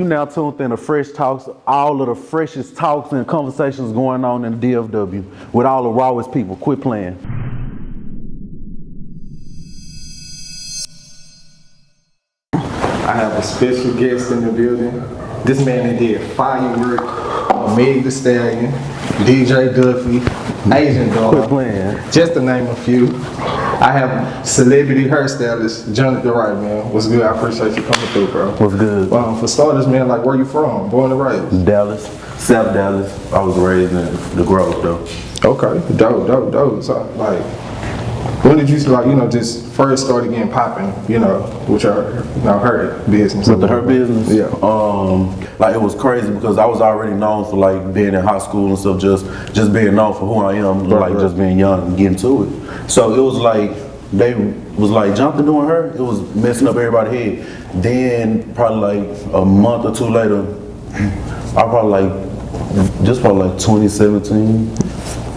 You now tuned in to FreshTalkz, all of the freshest talks and conversations going on in the DFW with all the rawest people. Quit playing. I have a special guest in the building. This man that did firework, MegTheStallion, DJ Duffy, Asian Dog. Quit playing. Just to name a few. I have celebrity hairstylist, Jonathan Wright, man. What's good? I appreciate you coming through, bro. What's good? For starters, man, like where you from? Born and raised? Dallas, South Dallas. I was raised in the Grove, though. Okay, dope. So, like, when did you, just first started getting popping, with your, her business? With her business? Yeah. Like, it was crazy because I was already known for, like, being in high school and stuff, just being known for who I am, just being young and getting to it. So it was like, they was like, Jonathan doing her, it was messing up everybody's head. Then, probably like a month or two later, I probably like 2017.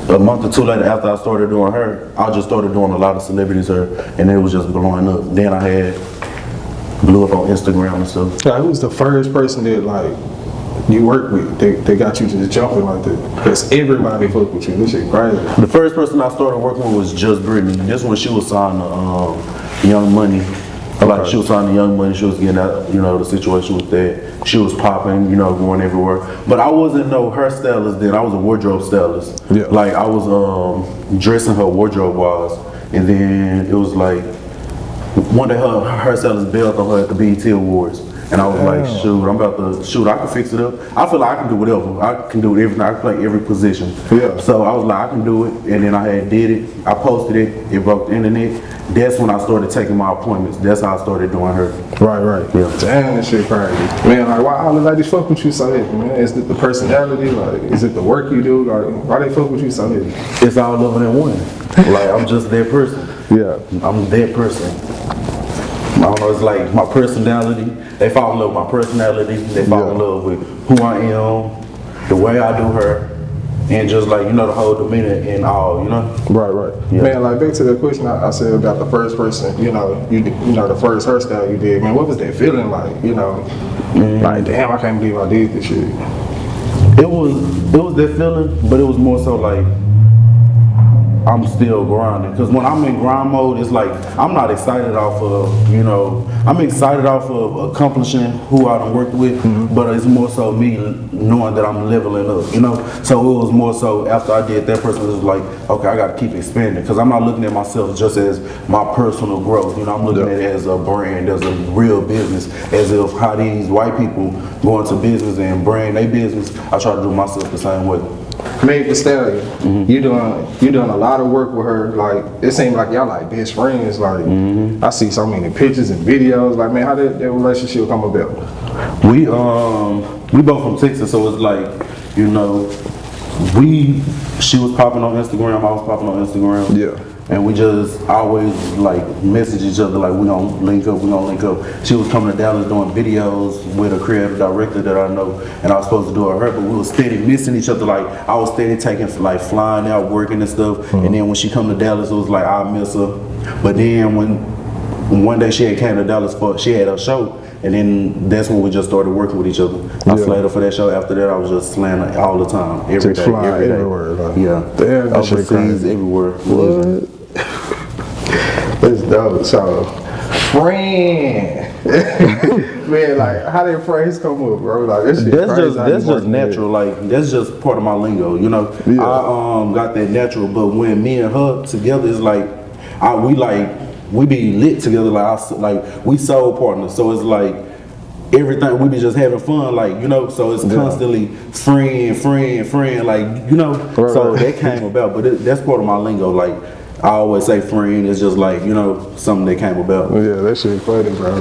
A month or two later, after I started doing her, I just started doing a lot of celebrities hair, and it was just blowing up. Then I blew up on Instagram and stuff. Who was the first person that you worked with? They got you just jumping like that? Because everybody fuck with you. This shit crazy. The first person I started working with was just Brittany. This when she was signing Young Money. Like she was signing Young Money, she was getting out, the situation with that. She was popping, going everywhere. But I wasn't no hairstylist then. I was a wardrobe stylist. Yeah. Like I was dressing her wardrobe wise, and then it was like one day her hairstylist bailed on her at the BET Awards. And I was like, shoot, I can fix it up. I feel like I can do whatever. I can do everything. I can play every position. Yeah. So I was like, I can do it. And then I did it. I posted it. It broke the internet. That's when I started taking my appointments. That's how I started doing her. Right. Yeah. Damn, that shit crazy. Man, why all the ladies fuck with you so heavy, man? Is it the personality? Is it the work you do? Why they fuck with you so heavy? It's all of it in one. Like, I'm just that person. Yeah. I'm that person. I don't know, it's like my personality. They fall in love with my personality. They fall in love with who I am, the way I do her, and just like, the whole demeanor and all, Right. Yeah. Man, back to the question I said about the first person, the first hairstyle you did, man, what was that feeling like, Like, damn, I can't believe I did this shit. It was that feeling, but it was more so like, I'm still grinding. Because when I'm in grind mode, it's like, I'm not excited off of, I'm excited off of accomplishing who I done worked with, but it's more so me knowing that I'm leveling up, So it was more so after I did that person, it was like, okay, I got to keep expanding. Because I'm not looking at myself just as my personal growth, I'm looking at it as a brand, as a real business, as if how these white people go into business and brand their business, I try to do myself the same way. MegTheStallion, you doing a lot of work with her. Like, it seems like y'all like best friends. Like, I see so many pictures and videos. Like, man, how did that relationship come about? We both from Texas, so it's like, she was popping on Instagram, I was popping on Instagram. Yeah. And we just always message each other like we gonna link up. She was coming to Dallas doing videos with a creative director that I know, and I was supposed to do it with her, but we were steady missing each other. Like I was steady taking flying out, working and stuff. And then when she come to Dallas, it was like I miss her. But then when one day she had came to Dallas she had a show. And then that's when we just started working with each other. I slayed her for that show. After that, I was just slaying her all the time, every day. Everywhere. Damn, that shit crazy. Everywhere. What? That's dope. So, friend. Man, how did friends come up, bro? That's just natural. That's just part of my lingo, Yeah. I got that natural, but when me and her together, it's like we be lit together, we soul partners. So it's like everything we be just having fun, so it's constantly friend, So that came about, but that's part of my lingo. I always say friend. It's just something that came about. Yeah, that shit funny, bro.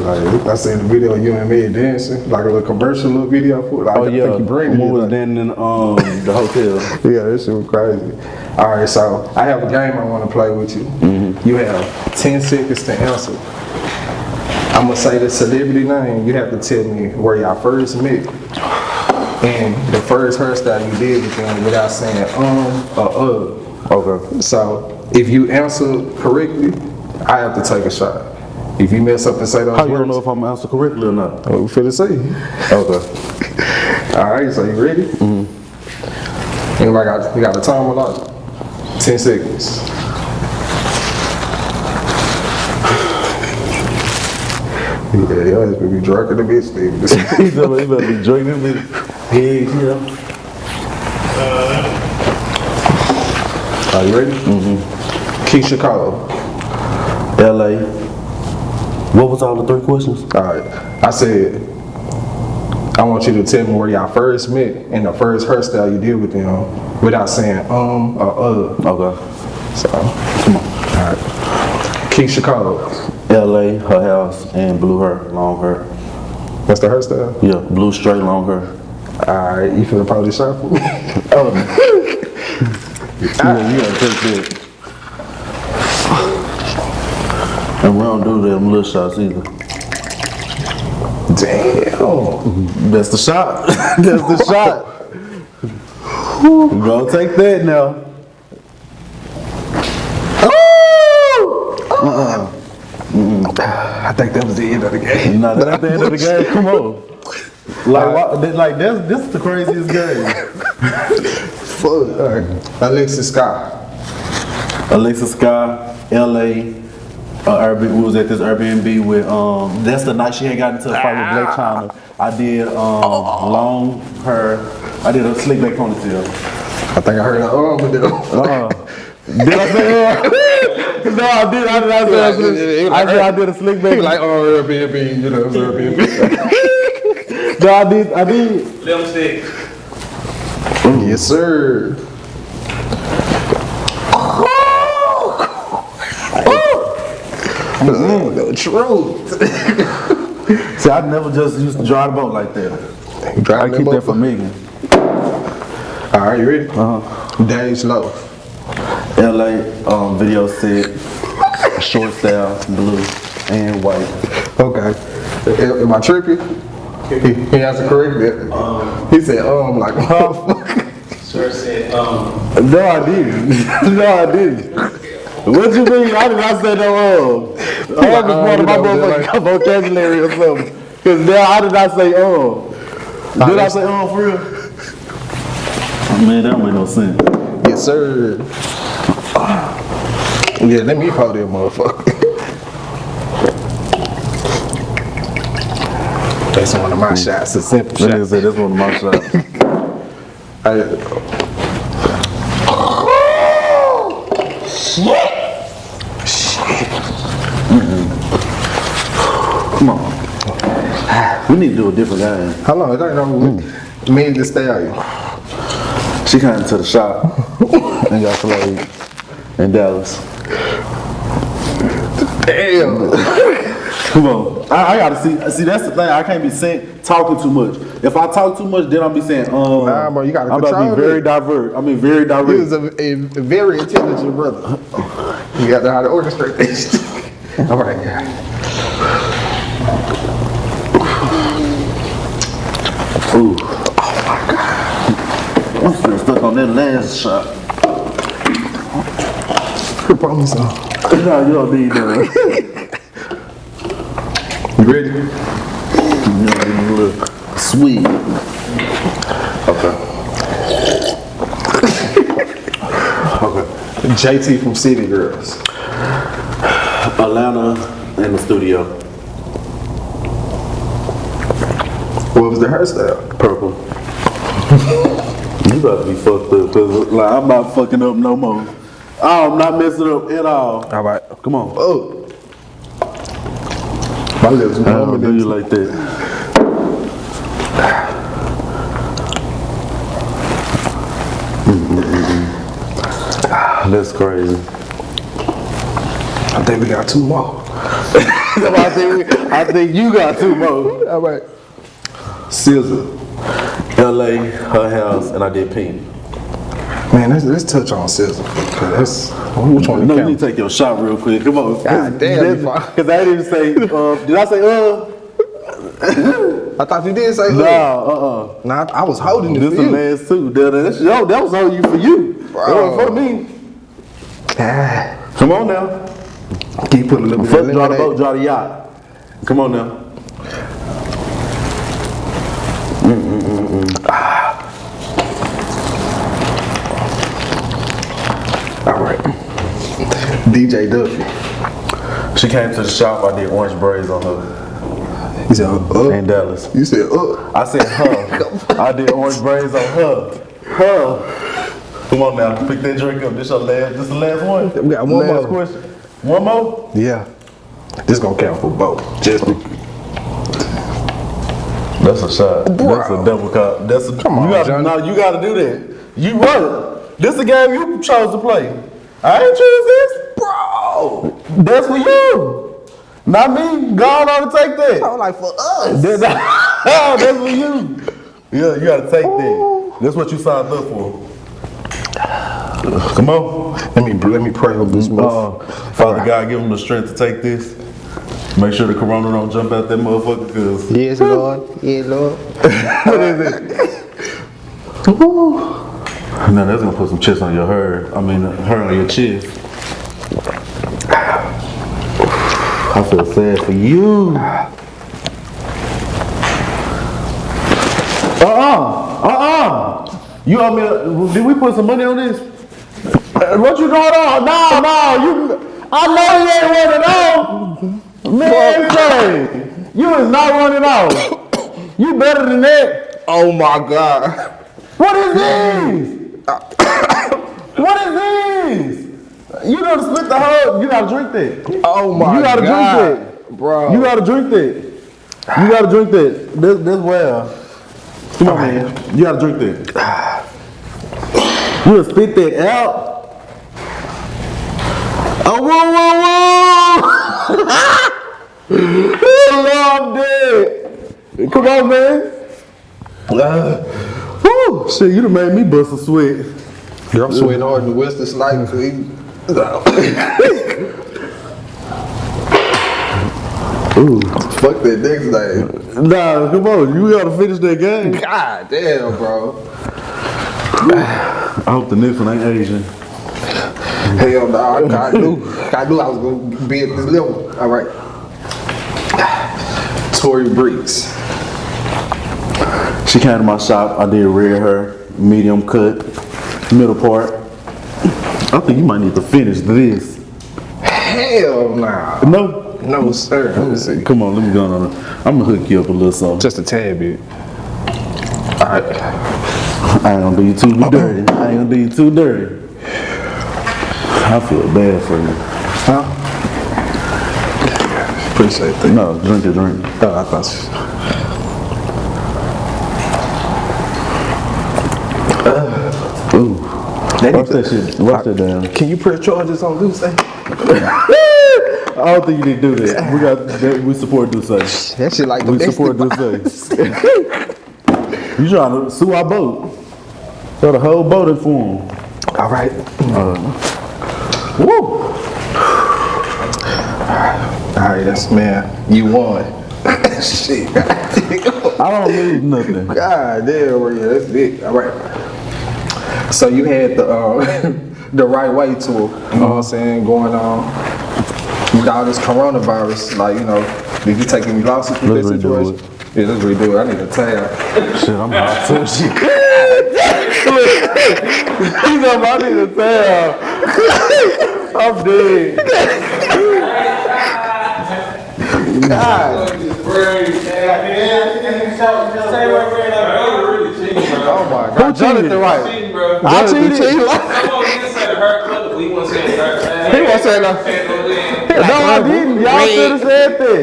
I seen the video of you and me dancing, a little commercial video for it. I think you bring we was dancing in the hotel. Yeah, that shit was crazy. All right, so I have a game I want to play with you. You have 10 seconds to answer. I'm gonna say the celebrity name. You have to tell me where y'all first met and the first hairstyle you did with them without saying or Okay. So if you answer correctly, I have to take a shot. If you mess up and say those How you words, don't know if I'm answering correctly or not? we finna see. Okay. All right, so you ready? Anybody got the timer locked? 10 seconds. Yeah, y'all just be drunk in the bitch, nigga. He better be drinking with it. Yeah. Are you ready? Keisha Cole. LA. What was all the 3 questions? All right. I said, I want you to tell me where y'all first met and the first hairstyle you did with them without saying or Okay. So, come on. All right. Keisha Cole. LA, her house, and blue hair, long hair. What's the hairstyle? Yeah, blue straight long hair. All right. You finna probably shuffle. Yeah, you gotta take that. And we don't do them little shots either. Damn. That's the shot. That's the shot. We gonna take that now. I think that was the end of the game. Not at the end of the game. Come on. Like this is the craziest game. Fuck. All right. Alexis Scott. Alexa Sky, LA. We was at this Airbnb with that's the night she had gotten into a fight with Black China. I did long hair. I did a slick back ponytail. I think I heard an with them. Did I say no, I did. I did a slick back. Like Airbnb, you know, Airbnb. No, I did. Little stick. Yes, sir. The truth. See, I never just used to drive the boat like that. I keep that for Megan. All right, you ready? Days low. LA video set, short style, blue and white. Okay. Am I tripping? He has to correct that. He said, like, motherfucker. Sure said, No, I didn't. No, I didn't. What you mean? I did not say no is part of my motherfucking vocabulary or something. Cause now I did not say Did I say for real? Man, that don't make no sense. Yes, sir. Yeah, let me hold that motherfucker. That's one of my shots, a simple shot. That nigga said that's one of my shots. Shit. Come on. We need to do a different game. How long? I don't know. MegTheStallion. She came to the shop and got played in Dallas. Damn. Come on. I gotta see that's the thing. I can't be talking too much. If I talk too much, then I'll be saying, nah, bro, you gotta I'm control about to be very divert. I mean very direct. He was a very intelligent brother. You got to know how to orchestrate this. All right, yeah. Ooh. Oh my God. I'm still stuck on that last shot. Pour me some. No, you don't need that. You ready? You know, a little sweet. Okay. Okay. JT from City Girls. Atlanta in the studio. What was the hairstyle? Purple. You about to be fucked up, cause like I'm not fucking up no more. I'm not messing up at all. All right. Come on. Oh. My lips I don't do you like that. That's crazy. I think we got 2 more. I think you got 2 more. All right. Scissor. LA, her house, and I did pink. Man, let's touch on Scissor. Which one? No, you need to take your shot real quick. Come on. God damn. Because I didn't say, did I say, I thought you did say No, Nah, I was holding it This for the you. last 2. That was holding you for you. Bro. That wasn't for me. Come on now. Keep putting a little bit First of draw the lemonade. boat, draw the yacht. Come on now. All right. DJ Duffy. She came to the shop, I did orange braids on her. You said, In Dallas. You said, I said her. I did orange braids on her. Her. Come on now, pick that drink up. This the last one? We got one last more. question. One more? Yeah. This gonna count for both. Just That's a shot. Bro. That's a double cup. That's a, Come on, Johnny. No, you gotta do that. You run it. This is a game you chose to play. I ain't choose this. bro. That's for you. Not me. Go on and take that. I'm like for us. That's for you. Yeah, you gotta take that. That's what you signed up for. Come on. Let me pray on this motherfucker. Father God, give them the strength to take this. Make sure the corona don't jump out that motherfucker, cause Yes, Lord. Yes, Lord. what is it? Now that's gonna put some chips on your hair. I mean, hair on your chest. I feel sad for you. You owe me did we put some money on this? What you doing on? No, you. I know you ain't running off. Man, say, you is not running off. You better than that. Oh my God. What is this? What is this? You gotta split the whole. You gotta drink that. Oh my God. You gotta drink that, bro. You gotta drink that. You gotta drink that. This well. Come on, man. You gotta drink that. You gotta spit that out. Oh, whoa! Oh, Lord, I'm dead. Come on, man. Whew, shit, you done made me bust a sweat. Girl, I'm sweating hard in the Western Slight. Ooh. Fuck that next name. Nah, come on, you gotta finish that game. God damn, bro. I hope the next one ain't Asian. Hell no, I knew I was gonna be at this level. All right. Tory Breeks. She came to my shop, I did red hair, medium cut, middle part. I think you might need to finish this. Hell nah. No, sir. Let me see. Come on, let me go on it. I'm gonna hook you up a little something. Just a tad bit. All right. I ain't gonna do you too dirty. I feel bad for you. Huh? Appreciate that. No, drink it, drink. Oh, I thought so. Ooh. Watch that shit. Watch that down. Can you press charges on Duce? I don't think you need to do that. We support Duce. That shit like the We best support advice. Duce. You trying to sue our boat? Got a whole boat in form. All right. Woo! All right, that's man. You won. Shit. I don't lose nothing. God damn, bro. Yeah, that's it. All right. So you had the the Right Way tour. You know what I'm saying? Going on with all this coronavirus. Like, you know, did you take any losses with Let's this redo situation? Yeah, let's redo it. I need a tab. Shit, I'm hot too. You know, I need a towel. I'm dead. God. Oh my God. Jonathan Wright. I cheated. He wasn't saying that. No, I didn't. Y'all should have said that.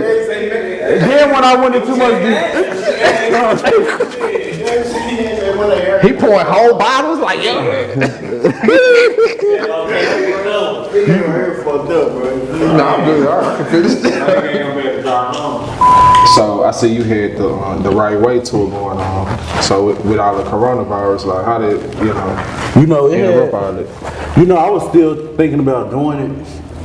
Then when I went into too much He pouring whole bottles like yeah. No, I'm good. All right, I can finish that. So I see you had the Right Way tour going on. So with all the coronavirus, like how did I was still thinking about doing it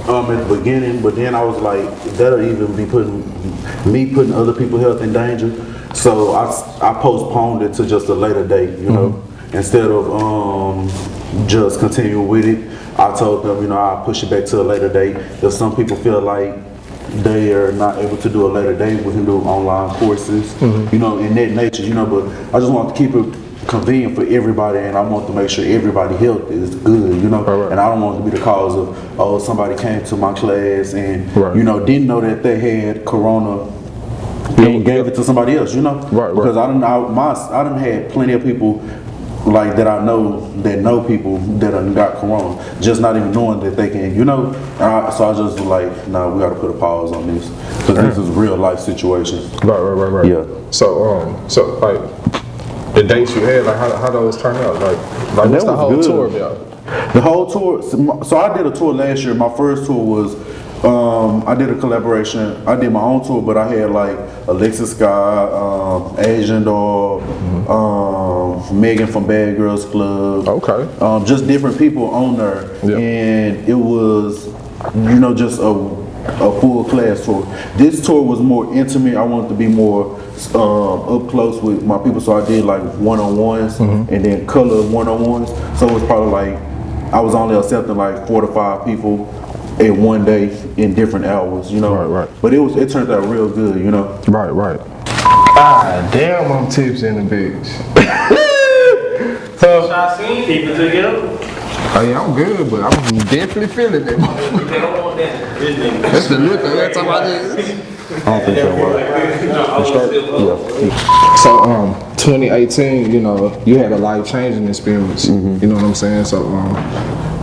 at the beginning, but then I was like, that'll even be putting other people's health in danger. So I postponed it to just a later date, you know, instead of just continue with it. I told them, I'll push it back to a later date. If some people feel like they are not able to do a later date, we can do online courses, in that nature, but I just want to keep it convenient for everybody, and I want to make sure everybody's health is good, and I don't want to be the cause of, somebody came to my class and, didn't know that they had corona and gave it to somebody else, because I done had plenty of people like that I know people that have got corona, just not even knowing that they can, so I just was like, nah, we got to put a pause on this, because this is real life situations. Right. Yeah. So like, the dates you had, like how those turn out, like what's the whole tour about? The whole tour. So I did a tour last year. My first tour was, I did a collaboration. I did my own tour, but I had like Alexis Scott, Asian Doll, Megan from Bad Girls Club. Okay. Just different people on there, and it was, just a full class tour. This tour was more intimate. I wanted to be more up close with my people, so I did like one-on-ones and then color one-on-ones. So it was probably like I was only accepting like 4 to 5 people in one day in different hours, Right. But it turned out real good, Right. Ah, damn, I'm tipsy in the bitch. So I seen people together. Oh yeah, I'm good, but I'm definitely feeling it. They don't want that. That's the look of that time I did. I don't think So 2018, you had a life-changing experience. You know what I'm saying? So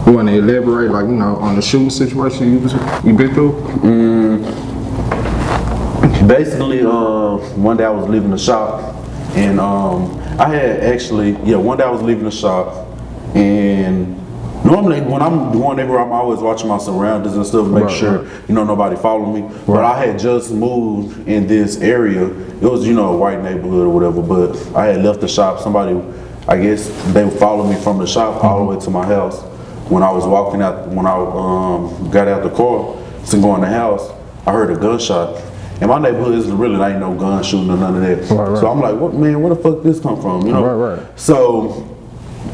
you want to elaborate, like, on the shooting situation you been through? Basically, one day I was leaving the shop, and I had actually, one day I was leaving the shop, and normally when I'm going everywhere, I'm always watching my surroundings and stuff, make sure nobody follow me. But I had just moved in this area. It was a white neighborhood or whatever. But I had left the shop. Somebody, I guess they followed me from the shop all the way to my house. When I was walking out, when I got out the car to go in the house, I heard a gunshot. And my neighborhood is really ain't no gun shooting or none of that. Right. So I'm like, what, man? Where the fuck this come from? Right. So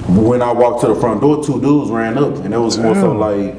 when I walked to the front door, 2 dudes ran up, and it was more so like,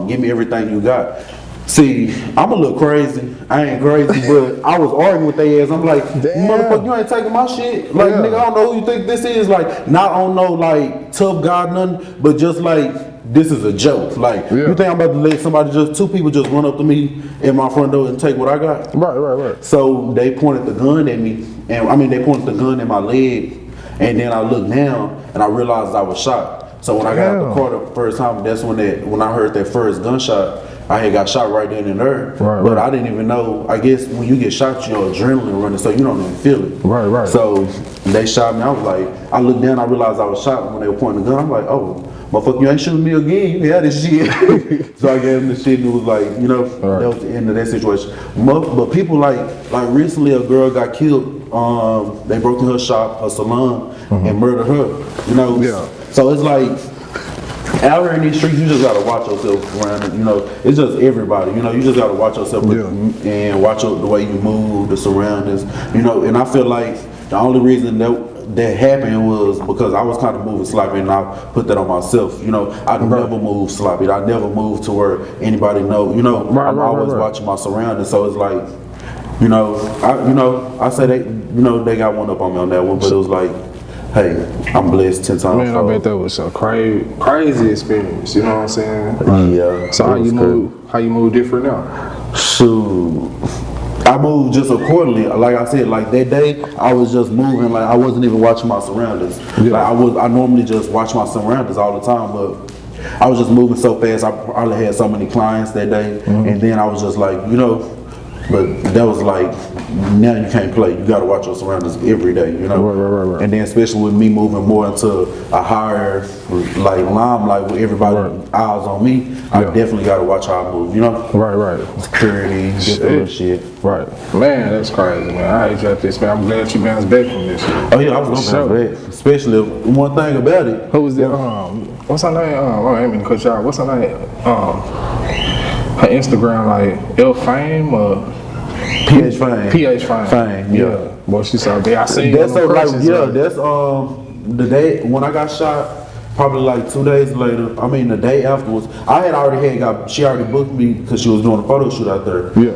give me everything you got. See, I'm a little crazy. I ain't crazy, but I was arguing with their ass. I'm like, motherfucker, you ain't taking my shit. Like, nigga, I don't know who you think this is. Like, not on no like tough guy nothing, but just like this is a joke. Like, you think I'm about to let somebody 2 people just run up to me in my front door and take what I got? Right. So they pointed the gun at me, and they pointed the gun at my leg. And then I looked down and I realized I was shot. So when I got out the car the first time, that's when I heard that first gunshot, I had got shot right then and there. But I didn't even know. I guess when you get shot, your adrenaline running, so you don't even feel it. Right. So they shot me. I was like, I looked down, I realized I was shot when they were pointing the gun. I'm like, oh, motherfucker, you ain't shooting me again. You had this shit. So I gave him the shit, and it was like, that was the end of that situation. But people like recently, a girl got killed. They broke in her shop, her salon, and murdered her. So it's like out here in these streets, you just gotta watch yourself around it. It's just everybody. You just gotta watch yourself and watch the way you move, the surroundings. And I feel like the only reason that happened was because I was kind of moving sloppy, and I put that on myself. I never move sloppy. I never move to where anybody know. I'm always watching my surroundings. So it's like, I say they got one up on me on that one, but it was like, hey, I'm blessed 10 times. Man, I bet that was a crazy experience. You know what I'm saying? Yeah. So how you move different now? Shoot. I moved just accordingly. Like I said, like that day, I was just moving. Like I wasn't even watching my surroundings. Like I normally just watch my surroundings all the time, but I was just moving so fast. I probably had so many clients that day, and then I was just like, but that was like, now you can't play. You got to watch your surroundings every day, Right. And then especially with me moving more into a higher like limelight with everybody eyes on me, I definitely got to watch how I move, Right. Security, different shit. Right. Man, that's crazy, man. I hate you at this, man. I'm glad you bounced back from this shit. Oh yeah, I was gonna bounce back. Especially one thing about it. Who was the what's her name? I ain't mean to cut you out. What's her name? Her Instagram, like L Fame or PH Fame. PH Fame. Yeah. Boy, she's so big. I seen that's so like Kreationz, that's the day when I got shot. probably like 2 days later, I mean the day afterwards, she already booked me because she was doing a photo shoot out there. Yeah.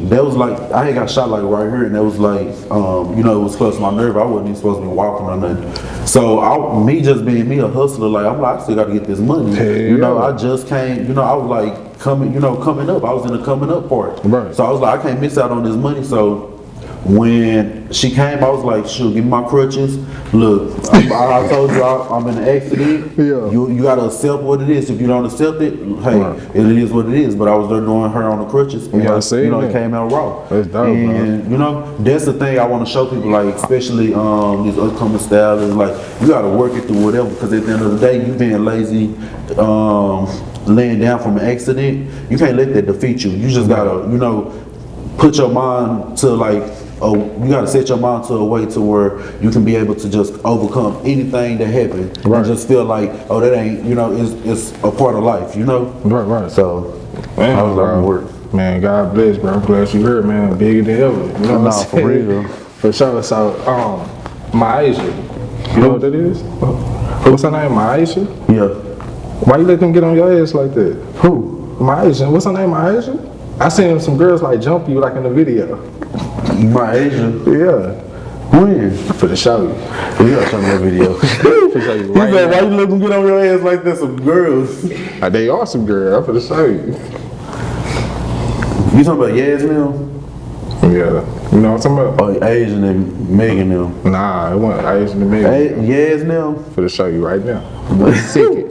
That was like, I had got shot like right here, and that was like, you know, it was close to my nerve. I wasn't even supposed to be walking or nothing. So me just being me, a hustler, like I'm like, I still got to get this money. You know, I just came, you know, I was like coming up. I was in the coming up part. Right. So I was like, I can't miss out on this money. So when she came, I was like, shoot, give me my crutches. Look, I told you I'm in an accident. Yeah. You gotta accept what it is. If you don't accept it, hey, it is what it is. But I was there doing her on the crutches. And it came out raw. That's dope, and you know, that's the thing I want to show people, like especially these upcoming stylists, like you gotta work it through whatever. Because at the end of the day, you being lazy, laying down from an accident, you can't let that defeat you. You just gotta, you know, put your mind to like. You gotta set your mind to a way to where you can be able to just overcome anything that happened and just feel like, oh, that ain't, you know, it's a part of life, you know. Right. So, man, I was like, work. Man, God bless, bro. I'm glad you heard, man. Bigger than ever. You know what I'm saying? For real. For sure. So, Maisha, you know what that is? What's her name? Maisha? Yeah. Why you let them get on your ass like that? Who? Maisha. What's her name? Maisha? I seen some girls like jump you like in the video. My agent? Yeah. When? For the show you. You gotta show me that video. For show you right Why you let them get on your ass like that? Some girls. They are some girls. I'm for the show you. You talking about Yasmin? Yeah. You know what I'm talking about? Oh, Asian and Megan them. Nah, it wasn't Asian and Megan. Yasmin? For the show you right now. Sick it.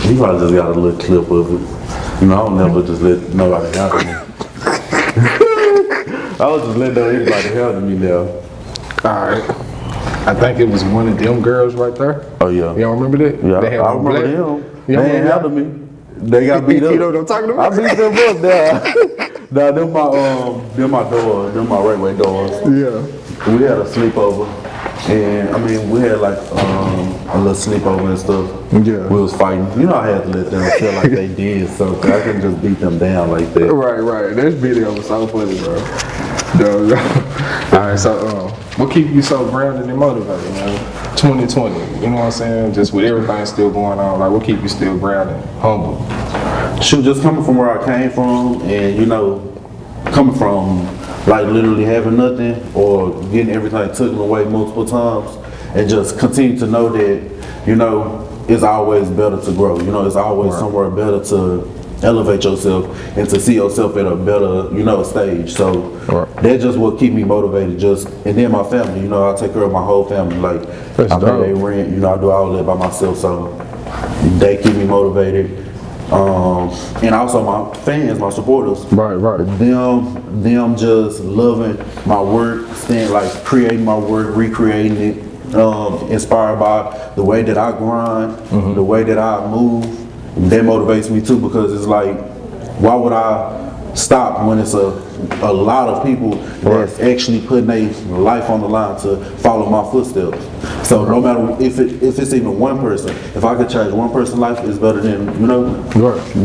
You probably just got a little clip of it. You know, I don't never just let nobody help me. I was just letting anybody help me now. Alright. I think it was one of them girls right there. Oh yeah. You don't remember that? Yeah, They had I on remember black. them. You They ain't helping me. They got beat up. You know what I'm talking about? I beat them up now. Nah, them my doors. Them my right-way doors. Yeah. We had a sleepover. And I mean, we had like a little sleepover and stuff. Yeah. We was fighting. You know, I had to let them feel like they did something. I couldn't just beat them down like that. Right. This video was so funny, bro. Alright, so what keep you so grounded and motivated, man? 2020, you know what I'm saying? Just with everything still going on, like what keep you still grounded, humble? Shoot, just coming from where I came from, and you know, coming from like literally having nothing or getting everything taken away multiple times, and just continue to know that, you know, it's always better to grow. You know, it's always somewhere better to elevate yourself and to see yourself at a better, you know, stage. So that's just what keep me motivated. And then my family, you know, I take care of my whole family. Like I pay their rent, you know, I do all that by myself. So they keep me motivated. And also my fans, my supporters. Right. Them just loving my work, creating my work, recreating it. Inspired by the way that I grind, the way that I move. That motivates me too, because it's like, why would I stop when it's a lot of people that's actually putting their life on the line to follow my footsteps. So no matter if it's even one person, if I could change one person's life, it's better than, you know,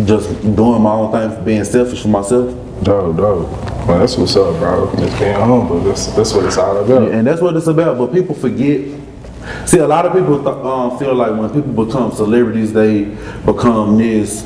just doing my own thing, being selfish for myself. Dope. Well, that's what's up, bro. Just being humble. That's what it's all about. Yeah, and that's what it's about. But people forget. See, a lot of people feel like when people become celebrities, they become this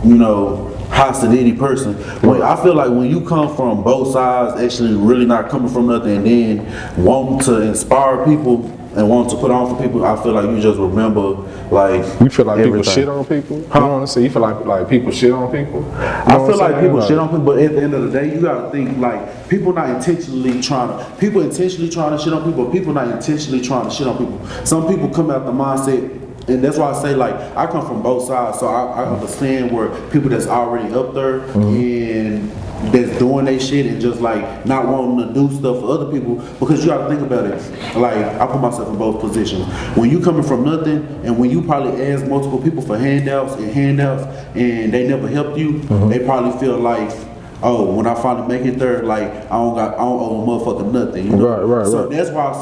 you know, hostility person. When I feel like when you come from both sides, actually really not coming from nothing, and then wanting to inspire people and wanting to put on for people, I feel like you just remember, like, you feel like everything. People shit on people? You know what I'm saying? You feel like people shit on people? I feel like people shit on people, but at the end of the day, you gotta think like people intentionally trying to shit on people, but people not intentionally trying to shit on people. Some people come out the mindset, and that's why I say, like, I come from both sides, so I understand where people that's already up there and that's doing their shit and just like not wanting to do stuff for other people, because you gotta think about it. Like, I put myself in both positions. When you coming from nothing, and when you probably ask multiple people for handouts and they never helped you, they probably feel like, oh, when I finally make it there, like I don't owe a motherfucker nothing. You know? Right. So that's why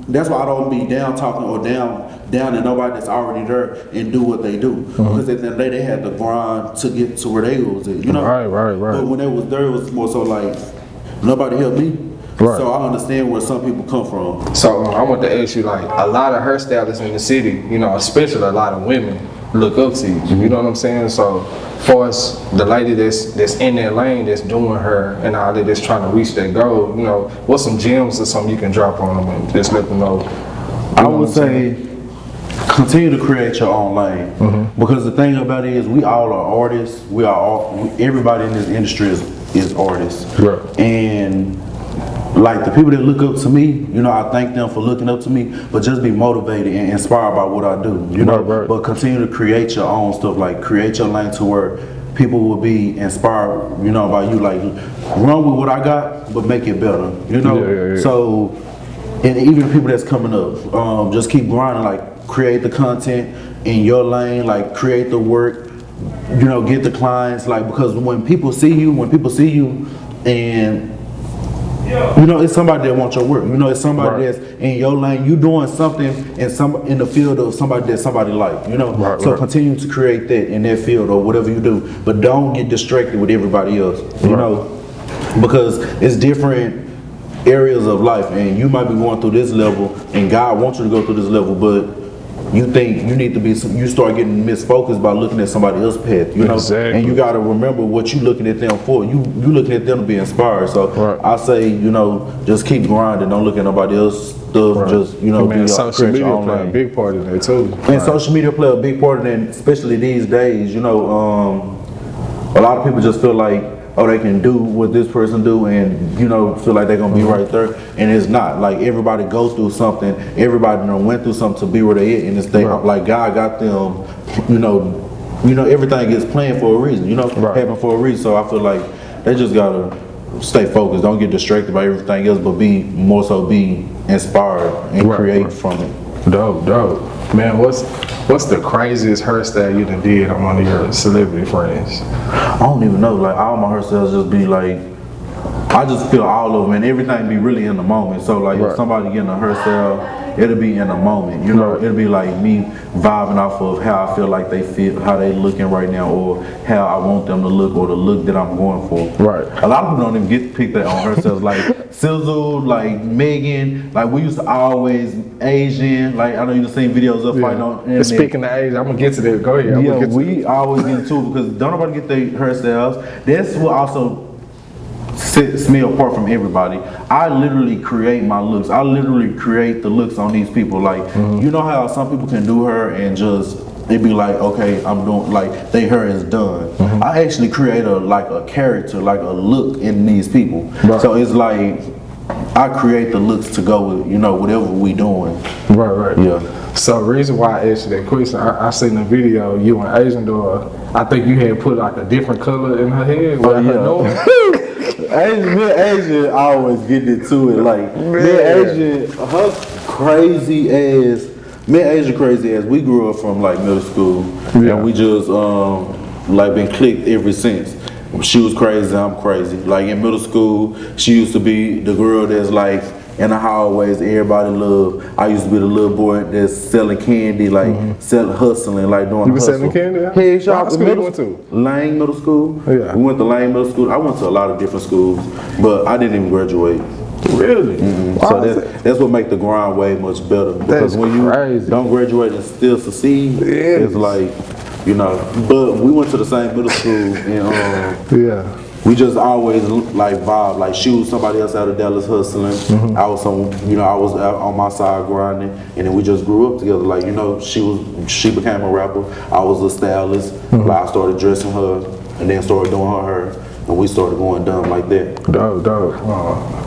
that's why I don't be down talking or down and nobody that's already there and do what they do. Because at the end of the day, they had to grind to get to where they was at, you know? Right. But when they was there, it was more so like, nobody helped me. Right. So I understand where some people come from. So I want to ask you, like, a lot of hairstylists in the city, you know, especially a lot of women, look up to you. You know what I'm saying? So, for us, the lady that's in that lane, that's doing her and all that, that's trying to reach that goal, you know, what's some gems or something you can drop on them and just let them know? I would say continue to create your own lane, because the thing about it is we all are artists. Everybody in this industry is artists, Right. and like the people that look up to me, you know, I thank them for looking up to me, but just be motivated and inspired by what I do, you know. Right. But continue to create your own stuff, like create your lane to where people will be inspired, you know, by you. Like run with what I got, but make it better, you know. Yeah. So, and even the people that's coming up, just keep grinding, like create the content in your lane, like create the work, you know, get the clients, like, because when people see you and you know, it's somebody that wants your work. You know, it's somebody Right. that's in your lane. You doing something in the field of somebody that somebody like. You know, so continue to create that in that field or whatever you do, but don't get distracted with everybody else. You know, because it's different areas of life, and you might be going through this level, and God wants you to go through this level, but you think you need to be, you start getting misfocused by looking at somebody else's path, you know. Exactly. And you got to remember what you looking at them for. You looking at them to be inspired. So I say, you know, just keep grinding. Don't look at nobody else's stuff. Just, you know, Man, social create your media own play a lane. big part in that too. And social media play a big part in it, especially these days. You know, a lot of people just feel like, oh, they can do what this person do, and you know, feel like they're gonna be right there, and it's not. Like everybody goes through something. Everybody done went through something to be where they at, and it's like God got them. You know, everything gets planned for a reason. You know, happen for a reason. So I feel like they just gotta stay focused. Don't get distracted by everything else, but be inspired and create from it. Dope. Man, what's the craziest hairstyle you done did on one of your celebrity friends? I don't even know. Like all my hairstyles just be like, I just feel all of them, and everything be really in the moment. So like if somebody getting a hairstyle, it'll be in the moment. You know, it'll be like me vibing off of how I feel like they feel, how they looking right now, or how I want them to look, or the look that I'm going for. Right. A lot of people don't even get to pick that on hairstyles. Like Sizzle, like Megan, like we used to always Asian. Like I know you've seen videos of fighting on internet. Speaking of age, I'm gonna get to that. Go ahead. Yeah, we always get into it because don't nobody get their hairstyles. That's what also sets me apart from everybody. I literally create my looks. I literally create the looks on these people. Like, you know how some people can do hair and just, it be like, okay, I'm doing, like, their hair is done. I actually create a character, like a look in these people. So it's like, I create the looks to go with, you know, whatever we doing. Right. Yeah. So the reason why I asked you that question, I seen the video, you and Asian daughter, I think you had put like a different color in her head. Asian always get into it. Like me and Asian, her crazy ass. Me and Asian crazy ass. We grew up from like middle school, and we just like been clicked ever since. She was crazy, I'm crazy. Like in middle school, she used to be the girl that's like in the hallways everybody love. I used to be the little boy that's selling candy, like hustling, like doing. You been selling candy? Hey, what school you went to? Lang Middle School. Yeah. We went to Lang Middle School. I went to a lot of different schools, but I didn't even graduate. Really? So that's what makes the grind way much better. Because when you don't graduate and still succeed, it's like, you know. But we went to the same middle school, and we just always like vibe. Like she was somebody else out of Dallas hustling. I was I was out on my side grinding, and then we just grew up together. Like, you know, she became a rapper. I was a stylist. Like I started dressing her, and then started doing her hair. And we started going dumb like that. Dope.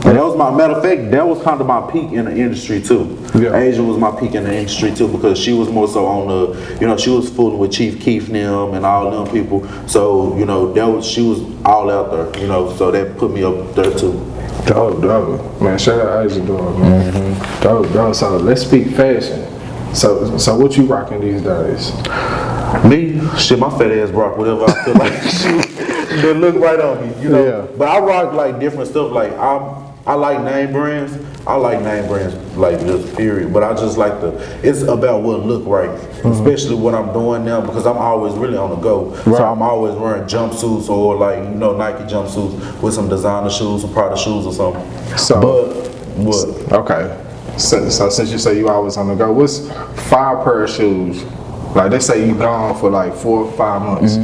And that was matter of fact, that was kind of my peak in the industry too. Asian was my peak in the industry too, because she was more so on the, you know, she was fooling with Chief Keef and all them people. So, you know, she was all out there, you know, so that put me up there too. Dope. Man, shout out Asian dog, man. Dope. So let's speak fashion. So what you rocking these days? Me? Shit, my fat ass rock whatever I feel like. They look right on me, you know. But I rock like different stuff. Like I like name brands. I like name brands, like just period. But I just like it's about what look right, especially what I'm doing now because I'm always really on the go. Right. So I'm always wearing jumpsuits or like Nike jumpsuits with some designer shoes, some Prada shoes or something. So, but what? Okay. So since you say you always on the go, what's 5 pair of shoes? Like they say you gone for like 4 or 5 months.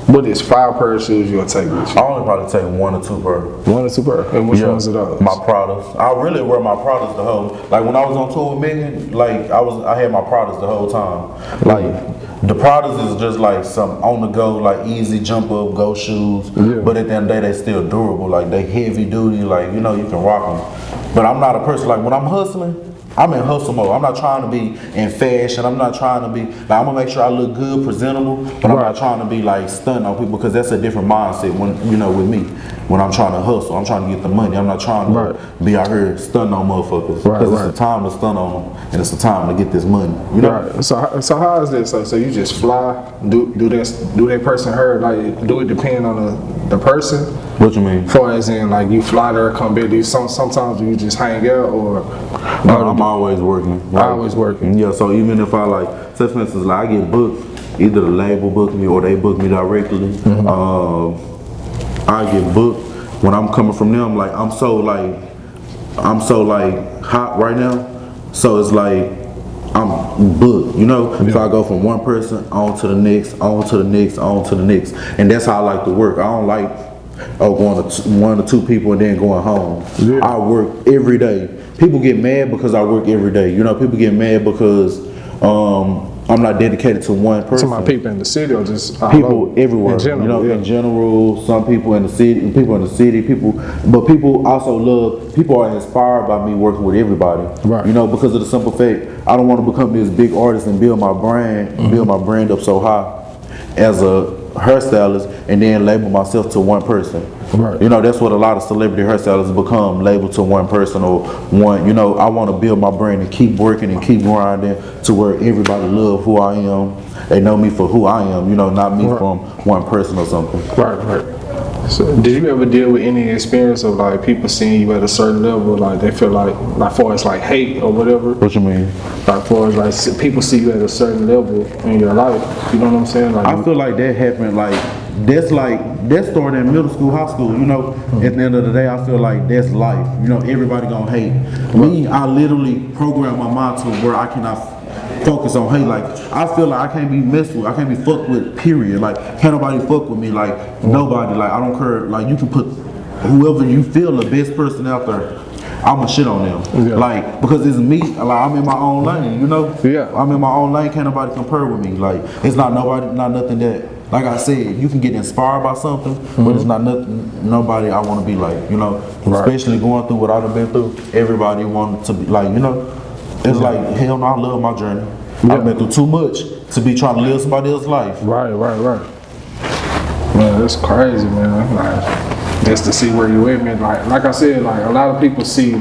What is 5 pair of shoes you'll take with you? I only probably take 1 or 2 per. 1 or 2 pair. And which ones are those? My Pradas. I really wear my Pradas the whole. Like when I was on tour with Megan, like I had my Pradas the whole time. Like the Pradas is just like some on the go, like easy jump up go shoes. Yeah. But at the end of the day, they still durable. Like they heavy duty. Like you can rock them. But I'm not a person like when I'm hustling. I'm in hustle mode. I'm not trying to be in fashion. I'm not trying to be like I'm gonna make sure I look good, presentable, but I'm not trying to be like stunting on people because that's a different mindset when with me. When I'm trying to hustle, I'm trying to get the money. I'm not trying to be out here stunting on motherfuckers. Because it's the time to stunt on them and it's the time to get this money. Right. So how is this? So you just fly, do that person hurt? Like do it depend on the person? What you mean? For as in like you fly there, come back. Sometimes you just hang out or? No, I'm always working. Right? Always working. Yeah. So even if I say for instance, like I get booked, either the label book me or they book me directly. I get booked when I'm coming from them. Like I'm so hot right now. So it's like I'm booked, So I go from one person on to the next, on to the next, on to the next, and that's how I like to work. I don't like going to 1 or 2 people and then going home. Yeah. I work every day. People get mad because I work every day. People get mad because I'm not dedicated to one person. To my people in the city or just people everywhere. In general, in general, some people in the city, but people also people are inspired by me working with everybody. Right. Because of the simple fact, I don't want to become this big artist and build my brand up so high as a hairstylist and then label myself to one person. Right. That's what a lot of celebrity hairstylists become, labeled to one person or one. I want to build my brand and keep working and keep grinding to where everybody love who I am. They know me for who I am, not me from one person or something. Right. So, did you ever deal with any experience of like people seeing you at a certain level, like they feel like far as like hate or whatever? What you mean? Like far as like people see you at a certain level in your life, you know what I'm saying? Like I feel like that happened that started in middle school, high school, At the end of the day, I feel like that's life. Everybody gonna hate. Me, I literally program my mind to where I cannot focus on hate. Like I feel like I can't be messed with, I can't be fucked with, period. Like can't nobody fuck with me, like nobody. Like I don't care, like you can put whoever you feel the best person out there, I'ma shit on them. Yeah. Like because it's me, like I'm in my own lane, Yeah. I'm in my own lane, can't nobody compare with me. Like it's not nothing that, like I said, you can get inspired by something, but it's not nobody I want to be like, Especially going through what I've been through, everybody wanted to be like, It's like, hell no, I love my journey. Yeah. I've been through too much to be trying to live somebody else's life. Right. Man, that's crazy, man. Like, just to see where you at, man. Like I said, like a lot of people see the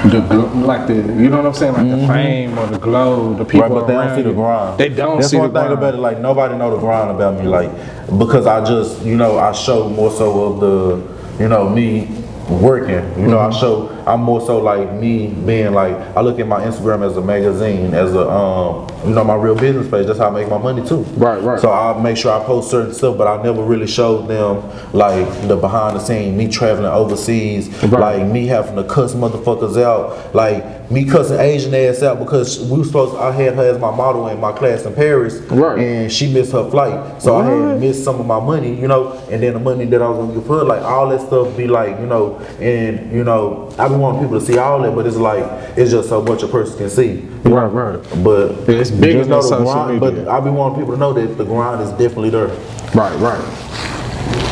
you know what I'm saying, like the fame or the glow, the people but they don't see the grind. They don't see the grind. That's one thing about it. Like nobody know the grind about me. Like because I just, I show more so of the, me working. I'm more so like me being like, I look at my Instagram as a magazine, as a my real business page. That's how I make my money too. Right. So I make sure I post certain stuff, but I never really showed them like the behind the scenes, me traveling overseas, like me having to cuss motherfuckers out, like me cussing Asian ass out because I had her as my model in my class in Paris, and she missed her flight, so I had missed some of my money, and then the money that I was gonna give her, like all that stuff be like, and I be wanting people to see all that, but it's like it's just so much a person can see. Right. But it's bigger than social grind, media. but I be wanting people to know that the grind is definitely there. Right.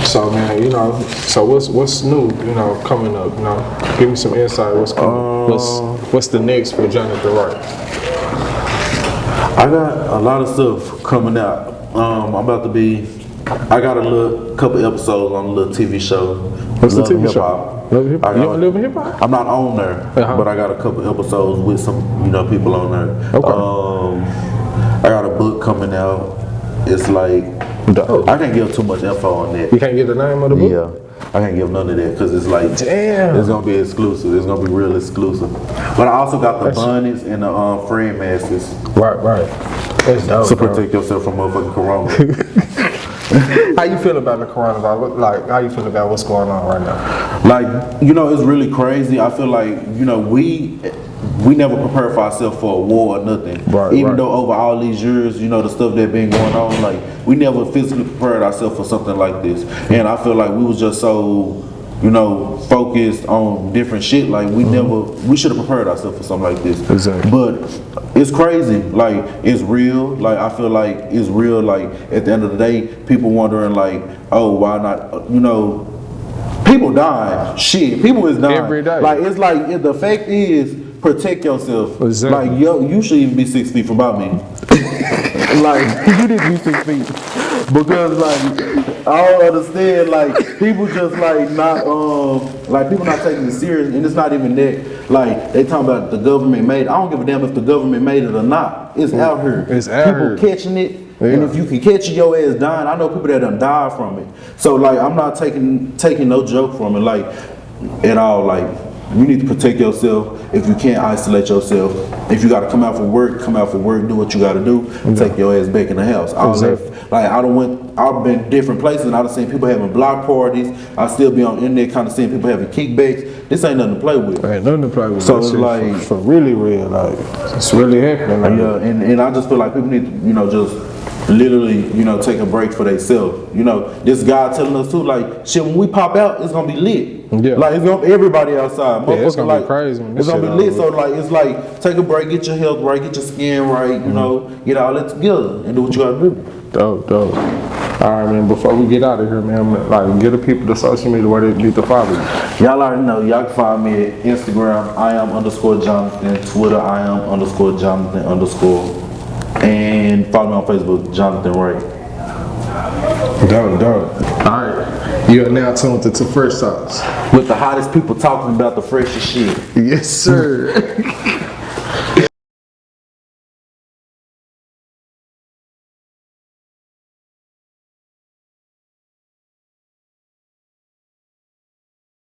So man, so what's new, coming up, Give me some insight. What's coming? What's the next for Jonathan Wright? I got a lot of stuff coming out. I got a couple episodes on a little TV show. What's the TV show? You don't live in hip hop? I'm not on there, but I got a couple episodes with some, people on there. Okay. I got a book coming out. It's like Dope. I can't give too much info on that. You can't get the name of the book? Yeah, I can't give none of that because it's like, Damn. it's gonna be exclusive. It's gonna be real exclusive. But I also got the bunnies and the friend masters Right. That's dope. to bro. protect yourself from motherfucking corona. How you feel about the coronavirus? Like, how you feel about what's going on right now? Like, you know, it's really crazy. I feel like, you know, we never prepared for ourselves for a war or nothing. Right, Even right. though over all these years, you know, the stuff that been going on, like, we never physically prepared ourselves for something like this. And I feel like we was just so, you know, focused on different shit. Like, we should have prepared ourselves for something like this. Exactly. But it's crazy. Like, it's real. Like, I feel like it's real. Like, at the end of the day, people wondering, like, oh, why not, you know, people dying. Shit, people is dying. Every day. Like, it's like, the fact is, protect yourself. Exactly. Like, yo, you should even be 6 feet from about me. Like, you need to be 6 feet. Because, like, I don't understand, like, people just, like, not, like, people not taking it serious, and it's not even that. Like, they talking about the government made it. I don't give a damn if the government made it or not. It's out here. It's out people here. catching it, and if you can catch it, your ass dying. I know people that done died from it. So, like, I'm not taking no joke from it, like, at all. Like, you need to protect yourself. If you can't, isolate yourself. If you got to come out for work, do what you got to do. Take your ass back in the house. Like, I've been different places and I've seen people having block parties. I still be on internet kind of seeing people having kickbacks. This ain't nothing to play with. Ain't nothing to play with. So That it's shit like, for really real, like, it's really happening. Like, yeah, and I just feel like people need to, you know, just literally, you know, take a break for themselves. You know, this guy telling us too, like, shit, when we pop out, it's gonna be lit. Yeah. Like, it's gonna be everybody outside. Yeah, it's Motherfucker, gonna be like, crazy when this it's gonna be shit lit. So like, it's like, take a break, get your health right, get your skin right, you know, get all that together and do what you gotta do. Dope. All right, man, before we get out of here, man, like, give the people the social media where they need to follow you. Y'all already know, y'all can find me at Instagram, _Jonathan, Twitter, _Jonathan_, and follow me on Facebook, Jonathan Wright. Dope. All right, you are now tuned to FreshTalkz. With the hottest people talking about the freshest shit. Yes, sir.